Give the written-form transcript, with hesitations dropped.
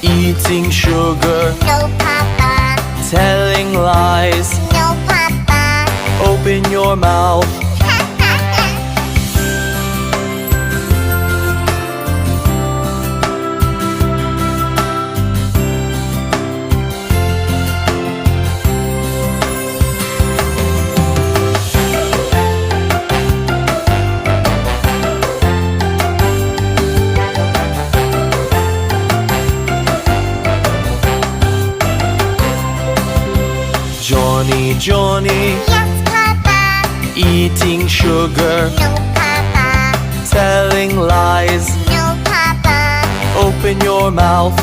Eating sugar, No, Papa. telling lies. No, Papa. Open your mouth. Johnny, Johnny, Yes, Papa. eating sugar, No, Papa. telling lies. No, Papa. Open your mouth.